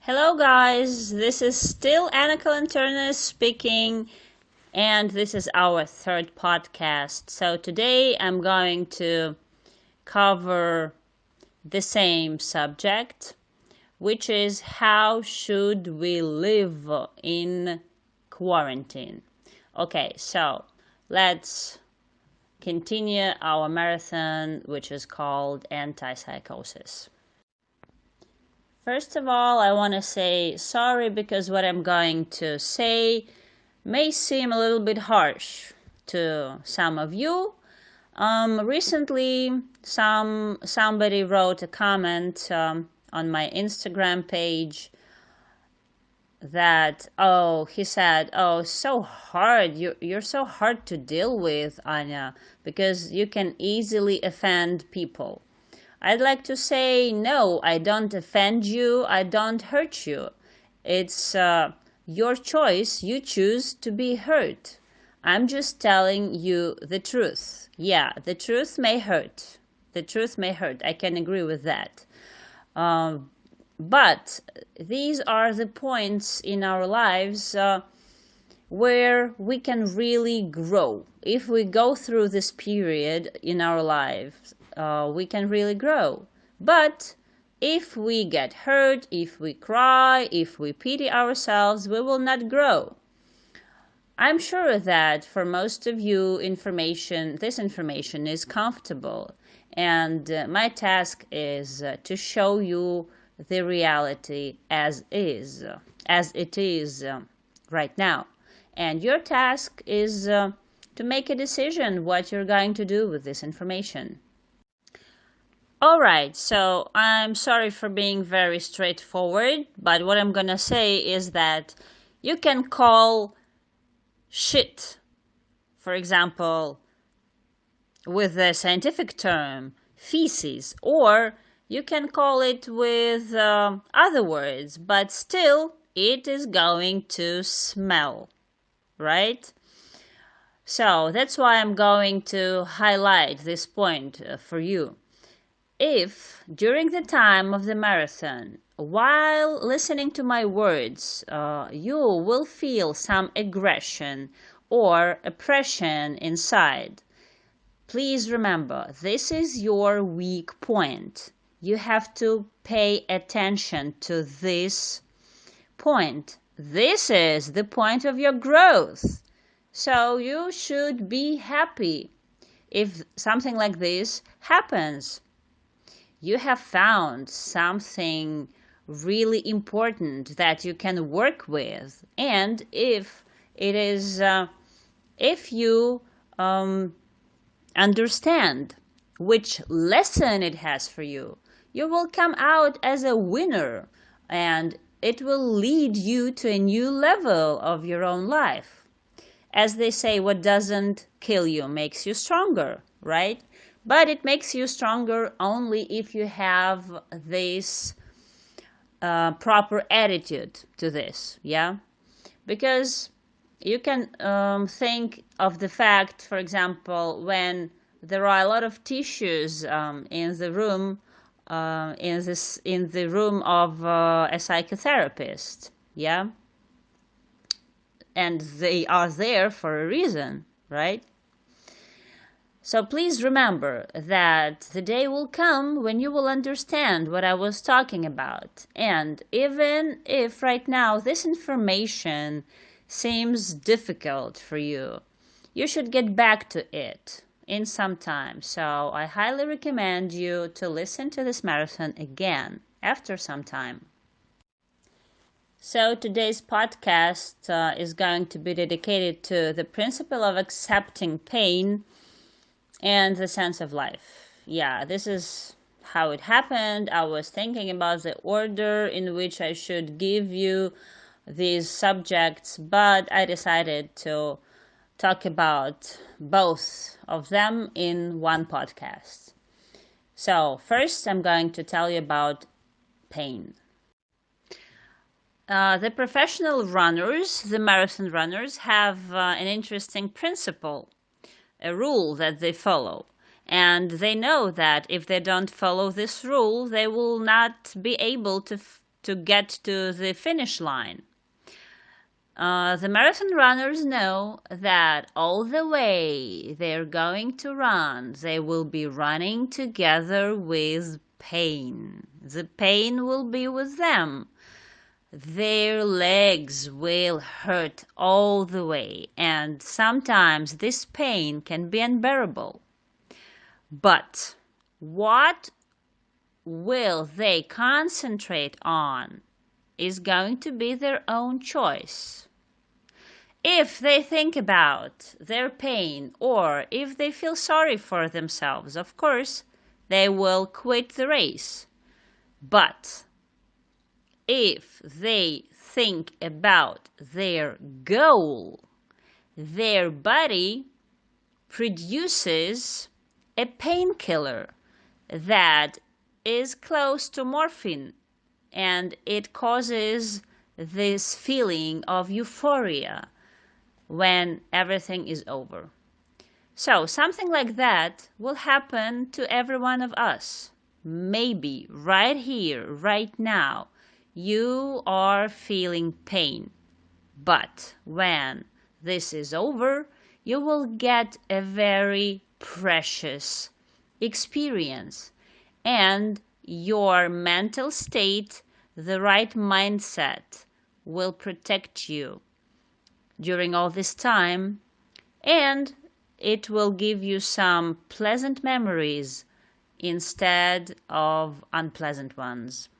Hello guys, this is still Anna Kalanternes speaking, and this is our third podcast. So today I'm going to cover the same subject, which is how should we live in quarantine. Okay, so let's continue our marathon, which is called Antipsychosis. First of all, I want to say sorry because what I'm going to say may seem a little bit harsh to some of you. Recently, somebody wrote a comment on my Instagram page that, he said, so hard, you're so hard to deal with, Anya, because you can easily offend people. I'd like to say, no, I don't offend you, I don't hurt you. It's your choice, you choose to be hurt. I'm just telling you the truth. Yeah, the truth may hurt. The truth may hurt, I can agree with that. But these are the points in our lives where we can really grow. If we go through this period in our lives, we can really grow. But if we get hurt, if we cry, if we pity ourselves, we will not grow. I'm sure that for most of you, this information is comfortable. And my task is to show you the reality as it is right now. And your task is to make a decision what you're going to do with this information. Alright, so I'm sorry for being very straightforward, but what I'm gonna say is that you can call shit, for example, with the scientific term, feces, or you can call it with other words, but still it is going to smell, right? So that's why I'm going to highlight this point for you. If during the time of the marathon, while listening to my words, you will feel some aggression or oppression inside, please remember, this is your weak point. You have to pay attention to this point. This is the point of your growth. So you should be happy if something like this happens. You have found something really important that you can work with. And if you understand which lesson it has for you, you will come out as a winner, and it will lead you to a new level of your own life. As they say, what doesn't kill you makes you stronger, right? But it makes you stronger only if you have this proper attitude to this, yeah? Because you can think of the fact, for example, when there are a lot of tissues in the room, in the room of a psychotherapist, yeah? And they are there for a reason, right? So please remember that the day will come when you will understand what I was talking about. And even if right now this information seems difficult for you, you should get back to it in some time. So I highly recommend you to listen to this marathon again after some time. So today's podcast is going to be dedicated to the principle of accepting pain and the sense of life. Yeah, this is how it happened. I was thinking about the order in which I should give you these subjects, but I decided to talk about both of them in one podcast. So first, I'm going to tell you about pain. The professional runners, the marathon runners, have an interesting principle, a rule that they follow. And they know that if they don't follow this rule, they will not be able to to get to the finish line. The marathon runners know that all the way they're going to run, they will be running together with pain. The pain will be with them. Their legs will hurt all the way, and sometimes this pain can be unbearable. But what will they concentrate on is going to be their own choice. If they think about their pain or if they feel sorry for themselves, of course, they will quit the race. But if they think about their goal, their body produces a painkiller that is close to morphine, and it causes this feeling of euphoria when everything is over. So something like that will happen to every one of us. Maybe right here, right now, you are feeling pain. But when this is over, you will get a very precious experience. And your mental state, the right mindset, will protect you during all this time, and it will give you some pleasant memories instead of unpleasant ones.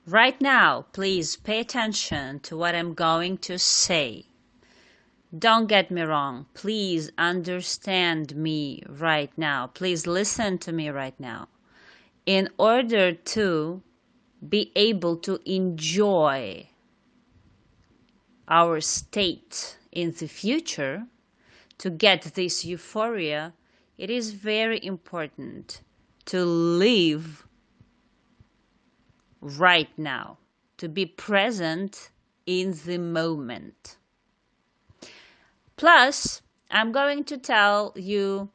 Right now, please pay attention to what I'm going to say. Don't get me wrong. Please understand me right now. Please listen to me right now. In order to be able to enjoy our state in the future, to get this euphoria, it is very important to live right now, to be present in the moment. Plus, I'm going to tell you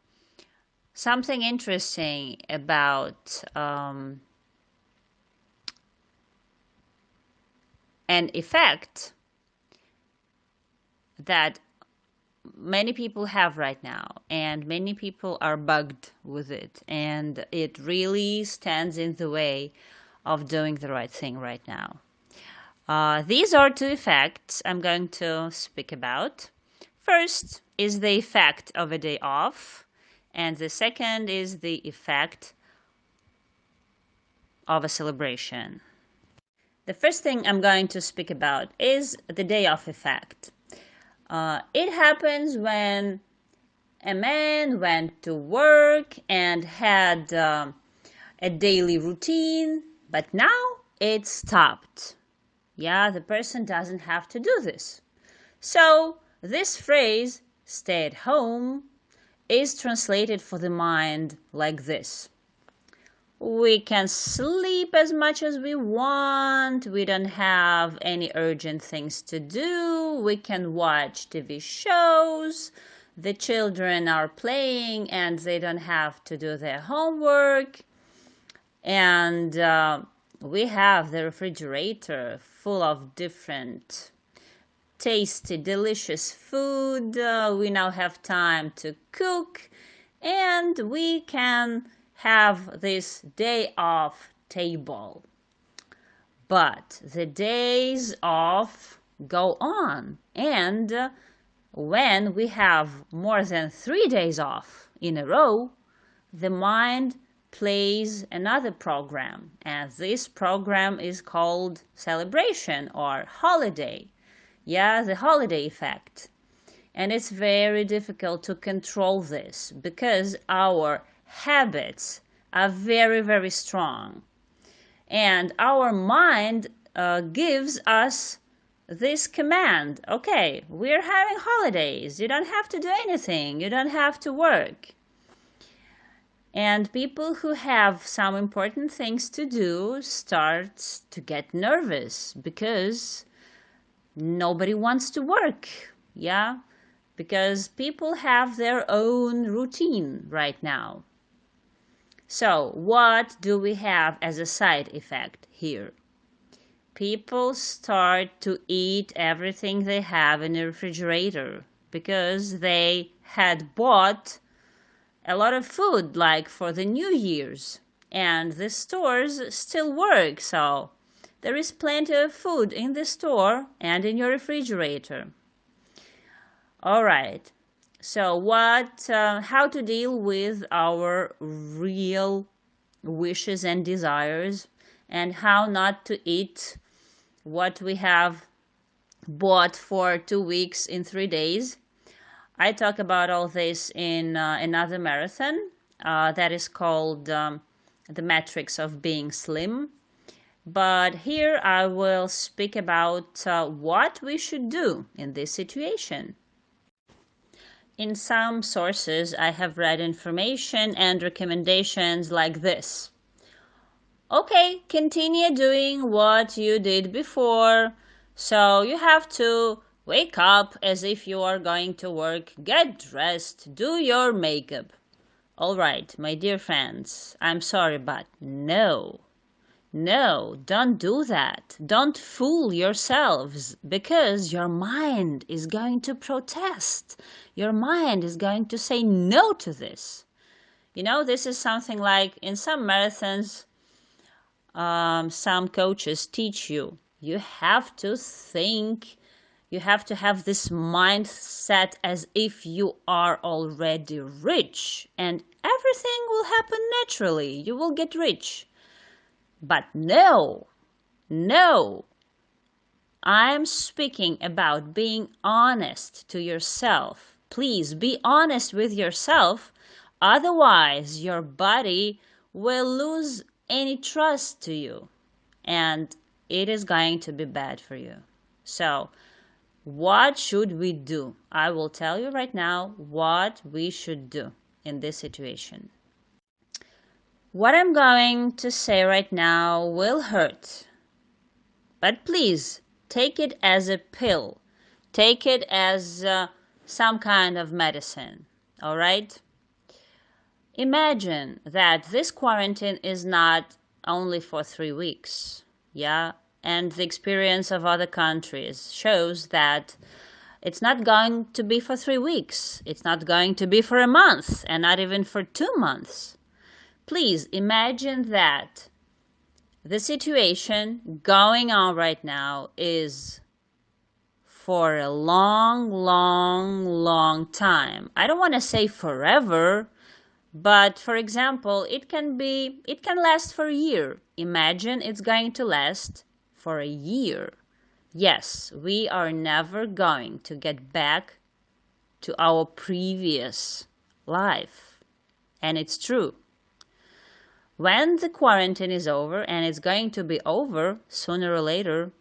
something interesting about an effect that many people have right now, and many people are bugged with it, and it really stands in the way of doing the right thing right now. These are two effects I'm going to speak about. First is the effect of a day off, and the second is the effect of a celebration. The first thing I'm going to speak about is the day off effect. It happens when a man went to work and had a daily routine, but now it stopped. Yeah, the person doesn't have to do this. So this phrase, stay at home, is translated for the mind like this. We can sleep as much as we want. We don't have any urgent things to do. We can watch TV shows. The children are playing and they don't have to do their homework. And we have the refrigerator full of different tasty, delicious food. We now have time to cook, and we can have this day off table. But the days off go on, and when we have more than 3 days off in a row, the mind plays another program, and this program is called celebration or holiday. Yeah, the holiday effect. And it's very difficult to control this because our habits are very, very strong. And our mind gives us this command. Okay, we're having holidays. You don't have to do anything. You don't have to work. And people who have some important things to do start to get nervous because nobody wants to work. Yeah, because people have their own routine right now. So, what do we have as a side effect here? People start to eat everything they have in the refrigerator because they had bought a lot of food, like for the New Year's, and the stores still work, so there is plenty of food in the store and in your refrigerator. All right. So how to deal with our real wishes and desires, and how not to eat what we have bought for 2 weeks in 3 days. I talk about all this in another marathon that is called The Metrics of Being Slim. But here I will speak about what we should do in this situation. In some sources, I have read information and recommendations like this. Okay, continue doing what you did before. So you have to wake up as if you are going to work, get dressed, do your makeup. All right, my dear friends, I'm sorry, but no. No, don't do that. Don't fool yourselves, because your mind is going to protest. Your mind is going to say no to this. You know, this is something like in some marathons, some coaches teach you. You have to think, you have to have this mindset as if you are already rich and everything will happen naturally. You will get rich. But no, no. I'm speaking about being honest to yourself. Please be honest with yourself. Otherwise, your body will lose any trust to you. And it is going to be bad for you. So, what should we do? I will tell you right now what we should do in this situation. What I'm going to say right now will hurt. But please, take it as a pill. Take it as some kind of medicine. All right? Imagine that this quarantine is not only for 3 weeks. Yeah? And the experience of other countries shows that it's not going to be for 3 weeks. It's not going to be for a month, and not even for 2 months. Please imagine that the situation going on right now is for a long, long, long time. I don't want to say forever, but for example, it can last for a year. Imagine it's going to last for a year. Yes, we are never going to get back to our previous life. And it's true. When the quarantine is over, and it's going to be over sooner or later,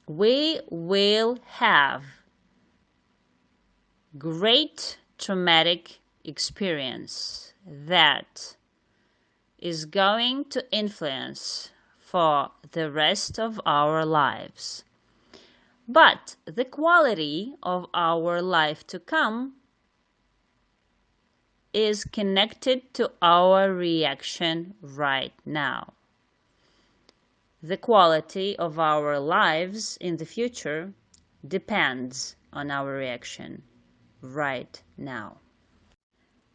we will have great traumatic experience that is going to influence for the rest of our lives. But the quality of our life to come is connected to our reaction right now. The quality of our lives in the future depends on our reaction right now.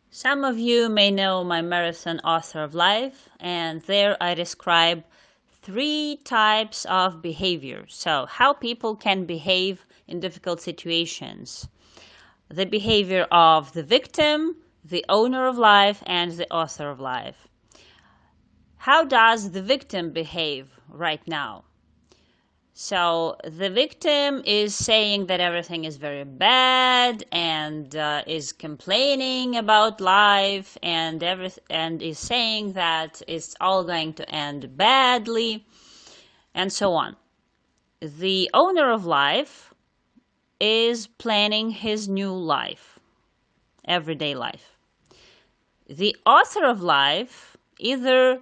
Some of you may know my marathon Author of Life, and there I describe 3 types of behavior. So, how people can behave in difficult situations. The behavior of the victim, the owner of life, and the author of life. How does the victim behave right now? So the victim is saying that everything is very bad and is complaining about life and is saying that it's all going to end badly and so on. The owner of life is planning his new life, everyday life. The author of life either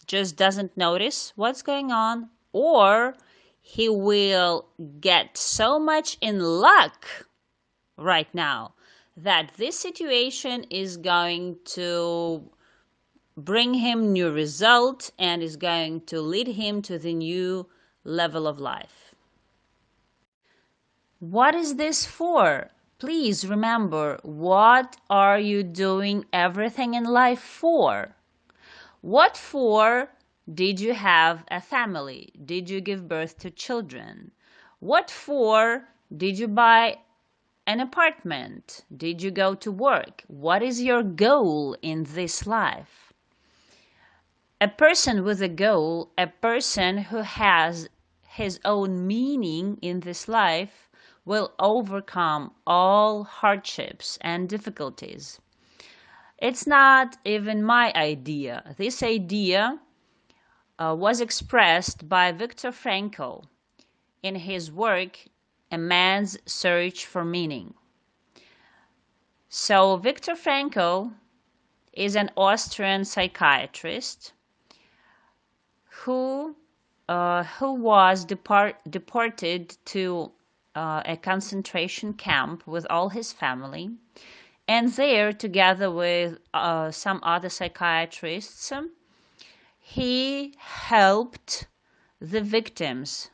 just doesn't notice what's going on, or he will get so much in luck right now that this situation is going to bring him new result and is going to lead him to the new level of life. What is this for? Please remember, what are you doing everything in life for? What for did you have a family? Did you give birth to children? What for did you buy an apartment? Did you go to work? What is your goal in this life? A person with a goal, a person who has his own meaning in this life, will overcome all hardships and difficulties. It's not even my idea. This idea was expressed by Viktor Frankl in his work, A Man's Search for Meaning. So Viktor Frankl is an Austrian psychiatrist who was deported to a concentration camp with all his family. And there, together with some other psychiatrists, he helped the victims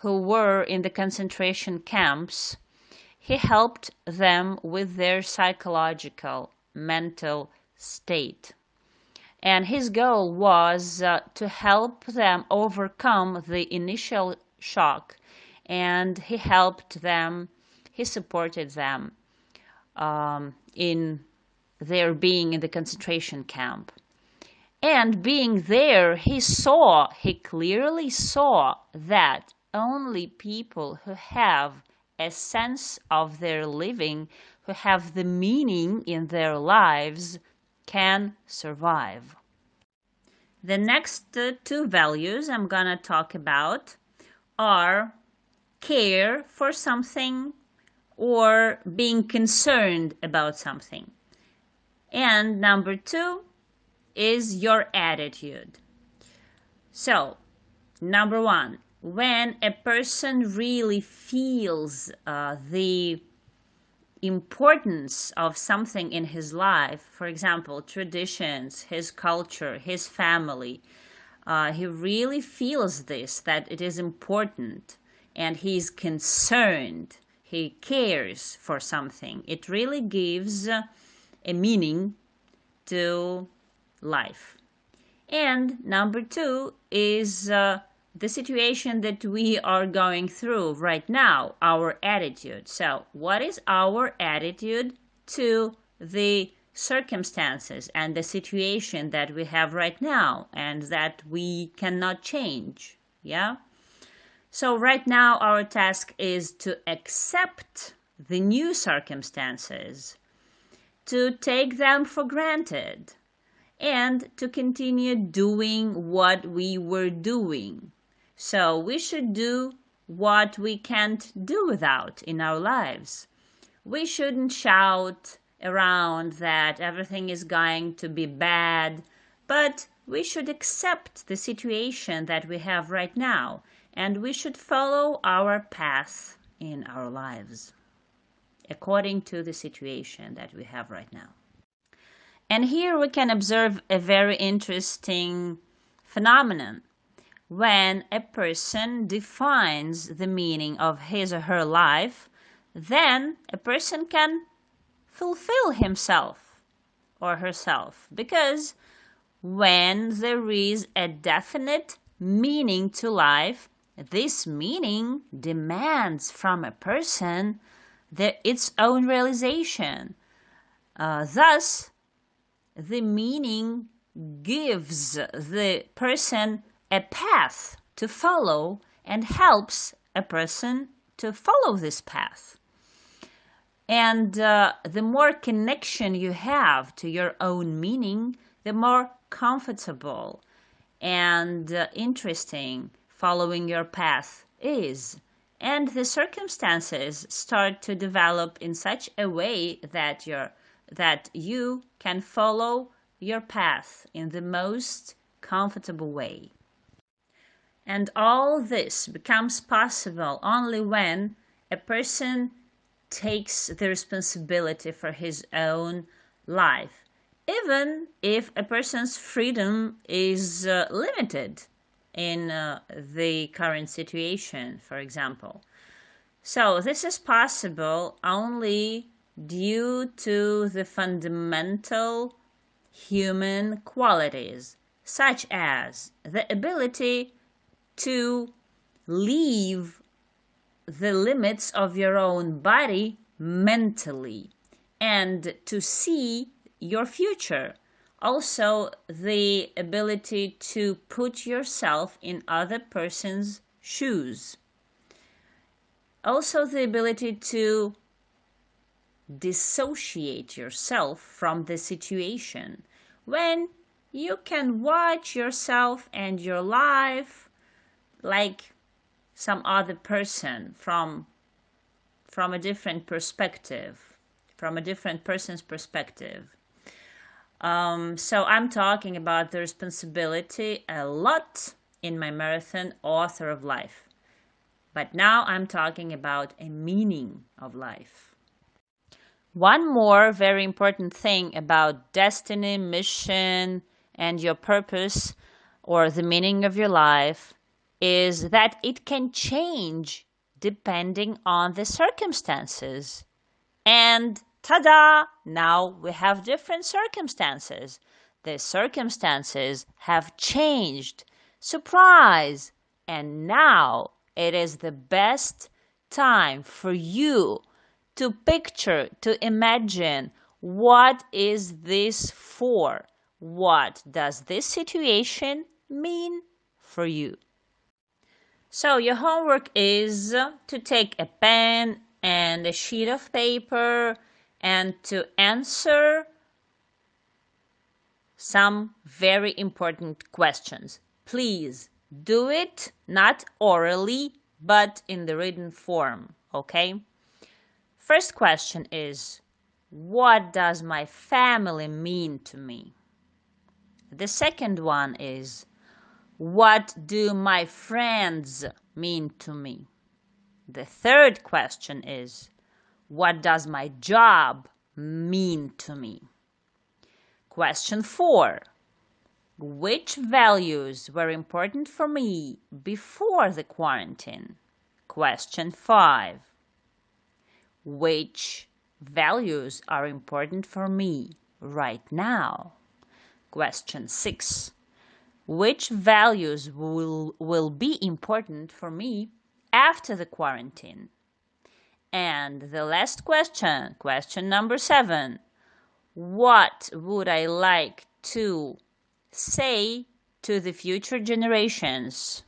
who were in the concentration camps. He helped them with their psychological, mental state. And his goal was to help them overcome the initial shock. And he helped them, he supported them in their being in the concentration camp. And being there, he clearly saw that only people who have a sense of their living, who have the meaning in their lives, can survive. The next two values I'm gonna talk about are care for something or being concerned about something. And number two is your attitude. So, number one, when a person really feels the importance of something in his life, for example, traditions, his culture, his family, he really feels this, that it is important, and he's concerned, he cares for something. It really gives a meaning to life. And number two is the situation that we are going through right now, our attitude. So what is our attitude to the circumstances and the situation that we have right now and that we cannot change? Yeah. So right now our task is to accept the new circumstances, to take them for granted, and to continue doing what we were doing. So we should do what we can't do without in our lives. We shouldn't shout around that everything is going to be bad, but we should accept the situation that we have right now, and we should follow our path in our lives according to the situation that we have right now. And here we can observe a very interesting phenomenon. When a person defines the meaning of his or her life, then a person can fulfill himself or herself. Because when there is a definite meaning to life, this meaning demands from a person its own realization. Thus, the meaning gives the person a path to follow and helps a person to follow this path. And the more connection you have to your own meaning, the more comfortable and interesting following your path is. And the circumstances start to develop in such a way that you can follow your path in the most comfortable way. And all this becomes possible only when a person takes the responsibility for his own life even if a person's freedom is limited in the current situation, for example. So this is possible only due to the fundamental human qualities, such as the ability to leave the limits of your own body mentally and to see your future. Also, the ability to put yourself in other person's shoes. Also, the ability to dissociate yourself from the situation. When you can watch yourself and your life like some other person from a different perspective, from a different person's perspective. So I'm talking about the responsibility a lot in my marathon, Author of Life. But now I'm talking about a meaning of life. One more very important thing about destiny, mission, and your purpose or the meaning of your life is that it can change depending on the circumstances. And ta-da! Now we have different circumstances. The circumstances have changed. Surprise! And now it is the best time for you to picture, to imagine, what is this for? What does this situation mean for you? So your homework is to take a pen and a sheet of paper and to answer some very important questions. Please do it not orally, but in the written form, okay? First question is, what does my family mean to me? The second one is, what do my friends mean to me? The third question is, what does my job mean to me? Question 4. Which values were important for me before the quarantine? Question 5. Which values are important for me right now? Question 6. Which values will be important for me after the quarantine? And the last question, question number 7. What would I like to say to the future generations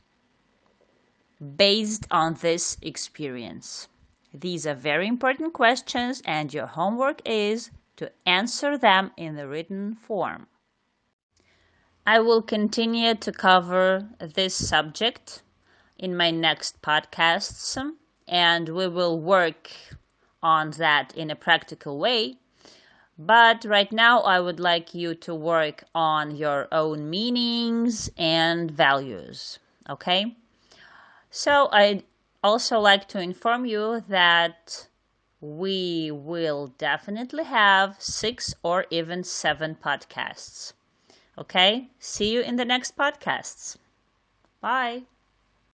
based on this experience? These are very important questions, and your homework is to answer them in the written form. I will continue to cover this subject in my next podcasts, and we will work on that in a practical way. But right now, I would like you to work on your own meanings and values, okay? So I'd also like to inform you that we will definitely have 6 or even 7 podcasts. Okay? See you in the next podcasts. Bye.